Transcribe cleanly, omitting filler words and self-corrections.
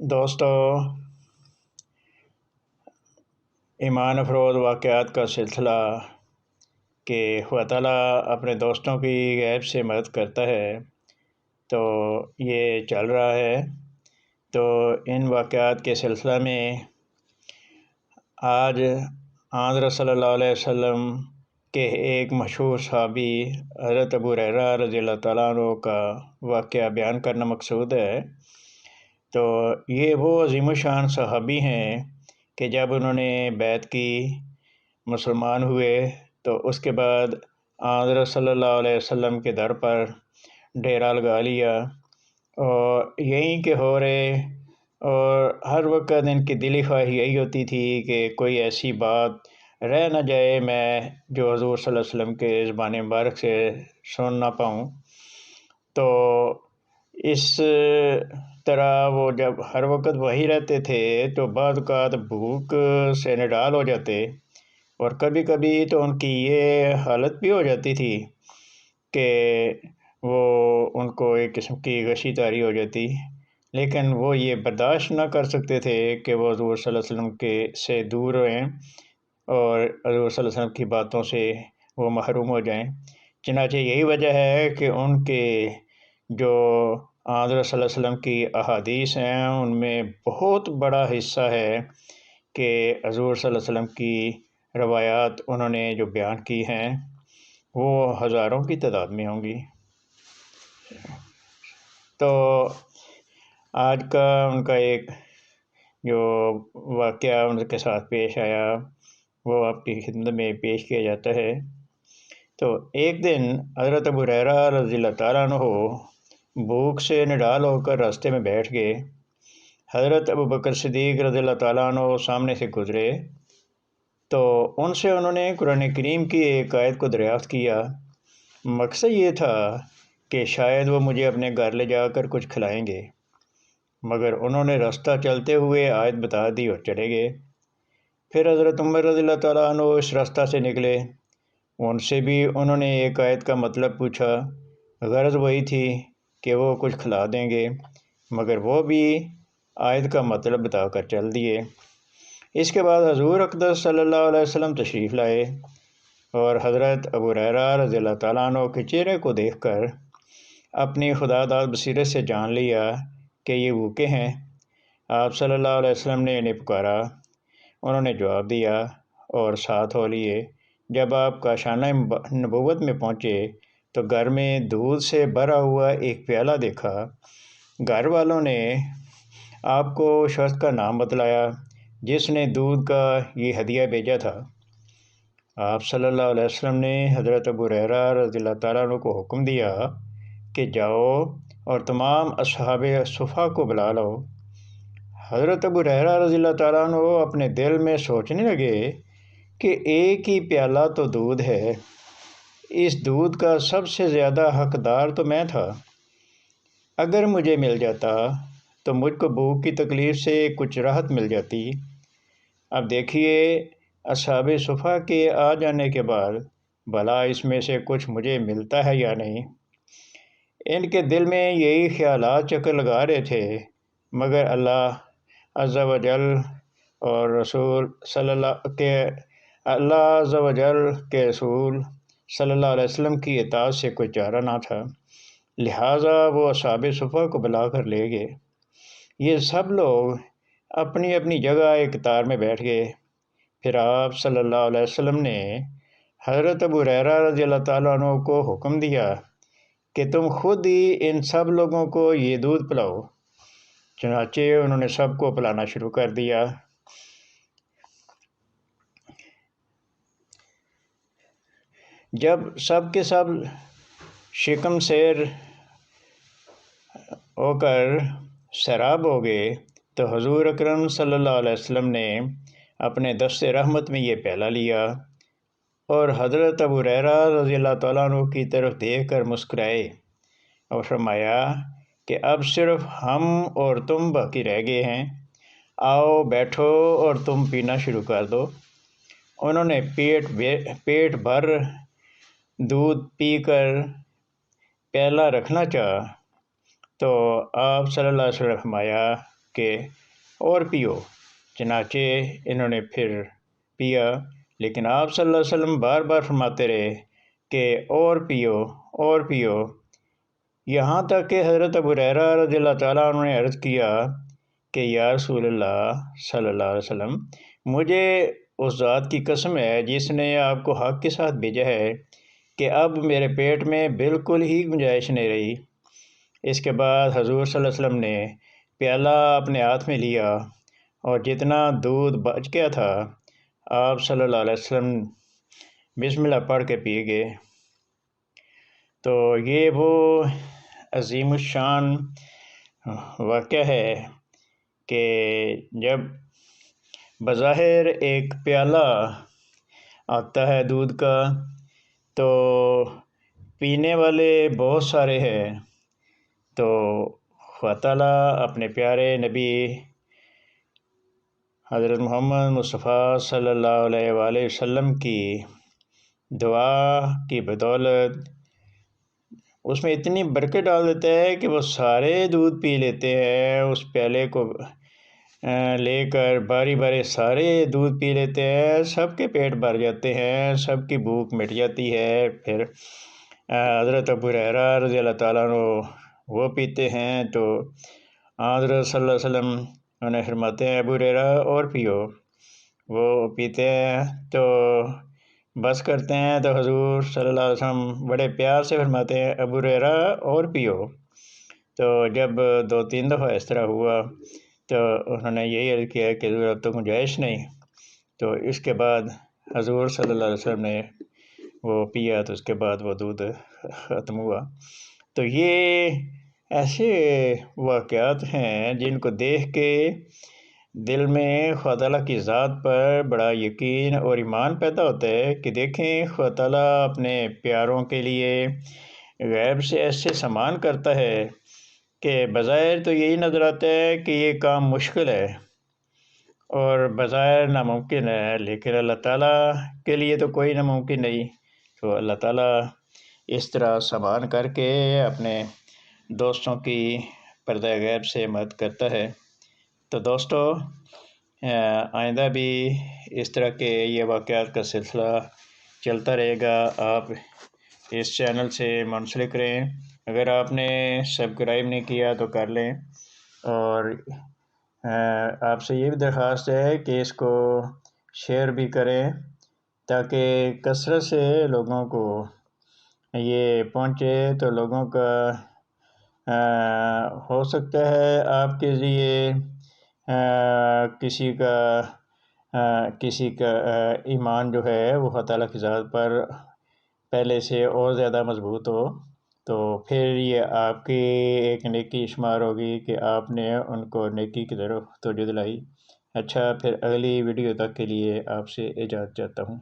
دوستو، ایمان افروز واقعات کا سلسلہ کہ خدا تعالیٰ اپنے دوستوں کی غیب سے مدد کرتا ہے تو یہ چل رہا ہے۔ تو ان واقعات کے سلسلہ میں آج حضرت صلی اللہ علیہ وسلم کے ایک مشہور صحابی حضرت ابو ہریرہ رضی اللہ تعالیٰ عنہ کا واقعہ بیان کرنا مقصود ہے۔ تو یہ وہ عظیم الشان صحابی ہیں کہ جب انہوں نے بیعت کی، مسلمان ہوئے، تو اس کے بعد حضرت صلی اللہ علیہ وسلم کے در پر ڈیرا لگا لیا اور یہیں کے ہو رہے، اور ہر وقت ان کی دلی خواہش یہی ہوتی تھی کہ کوئی ایسی بات رہ نہ جائے میں جو حضور صلی اللہ علیہ وسلم کے زبان مبارک سے سن نہ پاؤں۔ تو اس طرح وہ جب ہر وقت وہی رہتے تھے تو بعض اوقات بھوک سے نڈال ہو جاتے، اور کبھی کبھی تو ان کی یہ حالت بھی ہو جاتی تھی کہ وہ ان کو ایک قسم کی غشی طاری ہو جاتی، لیکن وہ یہ برداشت نہ کر سکتے تھے کہ وہ حضور صلی اللہ علیہ وسلم سے دور رہیں اور حضور صلی اللہ علیہ وسلم کی باتوں سے وہ محروم ہو جائیں۔ چنانچہ یہی وجہ ہے کہ ان کے جو حضرت صلی اللہ علیہ وسلم کی احادیث ہیں ان میں بہت بڑا حصہ ہے کہ حضور صلی اللہ علیہ وسلم کی روایات انہوں نے جو بیان کی ہیں وہ ہزاروں کی تعداد میں ہوں گی۔ تو آج کا ان کا ایک جو واقعہ ان کے ساتھ پیش آیا وہ آپ کی خدمت میں پیش کیا جاتا ہے۔ تو ایک دن حضرت ابو ہریرہ رضی اللہ تعالیٰ عنہ بھوک سے نڈال ہو کر راستے میں بیٹھ گئے۔ حضرت ابو بکر صدیق رضی اللہ تعالیٰ عنہ سامنے سے گزرے تو ان سے انہوں نے قرآن کریم کی ایک آیت کو دریافت کیا۔ مقصد یہ تھا کہ شاید وہ مجھے اپنے گھر لے جا کر کچھ کھلائیں گے، مگر انہوں نے راستہ چلتے ہوئے آیت بتا دی اور چلے گئے۔ پھر حضرت عمر رضی اللہ تعالیٰ عنہ اس راستہ سے نکلے، ان سے بھی انہوں نے ایک آیت کا مطلب پوچھا۔ غرض وہی تھی کہ وہ کچھ کھلا دیں گے، مگر وہ بھی آیت کا مطلب بتا کر چل دیے۔ اس کے بعد حضور اقدس صلی اللہ علیہ وسلم تشریف لائے اور حضرت ابو ہریرہ رضی اللہ تعالیٰ عنہ کے چہرے کو دیکھ کر اپنی خدا داد بصیرت سے جان لیا کہ یہ بھوکے ہیں۔ آپ صلی اللہ علیہ وسلم نے انہیں پکارا، انہوں نے جواب دیا اور ساتھ ہو لیے۔ جب آپ کاشانہ نبوت میں پہنچے تو گھر میں دودھ سے بھرا ہوا ایک پیالہ دیکھا۔ گھر والوں نے آپ کو شخص کا نام بتلایا جس نے دودھ کا یہ ہدیہ بھیجا تھا۔ آپ صلی اللہ علیہ وسلم نے حضرت ابو ہریرہ رضی اللہ تعالیٰ عنہ کو حکم دیا کہ جاؤ اور تمام اصحاب صفا کو بلا لاؤ۔ حضرت ابو ہریرہ رضی اللہ تعالیٰ عنہ اپنے دل میں سوچنے لگے کہ ایک ہی پیالہ تو دودھ ہے، اس دودھ کا سب سے زیادہ حقدار تو میں تھا، اگر مجھے مل جاتا تو مجھ کو بھوک کی تکلیف سے کچھ راحت مل جاتی۔ اب دیکھیے اصحاب صفا کے آ جانے کے بعد بھلا اس میں سے کچھ مجھے ملتا ہے یا نہیں۔ ان کے دل میں یہی خیالات چکر لگا رہے تھے، مگر اللہ عز و جل اور رسول صلی اللہ عز و جل کے رسول صلی اللہ علیہ وسلم کی اطاعت سے کوئی چارہ نہ تھا، لہٰذا وہ اصحاب صفا کو بلا کر لے گئے۔ یہ سب لوگ اپنی اپنی جگہ ایک قطار میں بیٹھ گئے۔ پھر آپ صلی اللہ علیہ وسلم نے حضرت ابو ہریرہ رضی اللہ تعالیٰ عنہ کو حکم دیا کہ تم خود ہی ان سب لوگوں کو یہ دودھ پلاؤ۔ چنانچہ انہوں نے سب کو پلانا شروع کر دیا۔ جب سب کے سب شکم سیر ہو کر سیراب ہو گئے تو حضور اکرم صلی اللہ علیہ وسلم نے اپنے دست رحمت میں یہ پیالہ لیا اور حضرت ابو ہریرہ رضی اللہ تعالیٰ عنہ کی طرف دیکھ کر مسکرائے اور فرمایا کہ اب صرف ہم اور تم باقی رہ گئے ہیں، آؤ بیٹھو اور تم پینا شروع کر دو۔ انہوں نے پیٹ بھر دودھ پی کر پیالہ رکھنا چاہا تو آپ صلی اللہ علیہ وسلم نے فرمایا کہ اور پیو، چنانچہ انہوں نے پھر پیا، لیکن آپ صلی اللہ علیہ وسلم بار بار فرماتے رہے کہ اور پیو اور پیو، یہاں تک کہ حضرت ابو ہریرہ رضی اللہ تعالیٰ عنہ نے عرض کیا کہ یا رسول اللہ صلی اللہ علیہ وسلم، مجھے اس ذات کی قسم ہے جس نے آپ کو حق کے ساتھ بھیجا ہے کہ اب میرے پیٹ میں بالکل ہی گنجائش نہیں رہی۔ اس کے بعد حضور صلی اللہ علیہ وسلم نے پیالہ اپنے ہاتھ میں لیا اور جتنا دودھ بچ گیا تھا آپ صلی اللہ علیہ وسلم بسم اللہ پڑھ کے پی گئے۔ تو یہ وہ عظیم الشان واقعہ ہے کہ جب بظاہر ایک پیالہ آتا ہے دودھ کا تو پینے والے بہت سارے ہیں، تو خدا تعالیٰ اپنے پیارے نبی حضرت محمد مصطفیٰ صلی اللہ علیہ وآلہ وسلم کی دعا کی بدولت اس میں اتنی برکت ڈال دیتا ہے کہ وہ سارے دودھ پی لیتے ہیں، اس پیالے کو لے کر باری باری سارے دودھ پی لیتے ہیں، سب کے پیٹ بھر جاتے ہیں، سب کی بھوک مٹ جاتی ہے۔ پھر حضرت ابو ہریرہ رضی اللہ تعالیٰ عنہ وہ پیتے ہیں تو حضرت صلی اللہ علیہ وسلم انہیں فرماتے ہیں ابو ہریرہ اور پیو، وہ پیتے ہیں تو بس کرتے ہیں تو حضور صلی اللہ علیہ وسلم بڑے پیار سے فرماتے ہیں ابو ہریرہ اور پیو۔ تو جب 2-3 دفعہ اس طرح ہوا تو انہوں نے یہی عرض کیا کہ حضور اب تو گنجائش نہیں، تو اس کے بعد حضور صلی اللہ علیہ وسلم نے وہ پیا تو اس کے بعد وہ دودھ ختم ہوا۔ تو یہ ایسے واقعات ہیں جن کو دیکھ کے دل میں خدا تعالیٰ کی ذات پر بڑا یقین اور ایمان پیدا ہوتا ہے کہ دیکھیں خدا تعالیٰ اپنے پیاروں کے لیے غیب سے ایسے سامان کرتا ہے کہ بظاہر تو یہی نظر آتا ہے کہ یہ کام مشکل ہے اور بظاہر ناممکن ہے، لیکن اللہ تعالیٰ کے لیے تو کوئی ناممکن نہیں۔ تو اللہ تعالیٰ اس طرح سامان کر کے اپنے دوستوں کی پردہ غیب سے مدد کرتا ہے۔ تو دوستو، آئندہ بھی اس طرح کے یہ واقعات کا سلسلہ چلتا رہے گا، آپ اس چینل سے منسلک رہیں۔ اگر آپ نے سبسکرائب نہیں کیا تو کر لیں، اور آپ سے یہ بھی درخواست ہے کہ اس کو شیئر بھی کریں تاکہ کثرت سے لوگوں کو یہ پہنچے، تو لوگوں کا ہو سکتا ہے آپ کے ذریعے کسی کا ایمان جو ہے وہ خدا تعالیٰ کی ذات پر پہلے سے اور زیادہ مضبوط ہو، تو پھر یہ آپ کی ایک نیکی شمار ہوگی کہ آپ نے ان کو نیکی کی طرف توجہ دلائی۔ اچھا، پھر اگلی ویڈیو تک کے لیے آپ سے اجازت چاہتا ہوں۔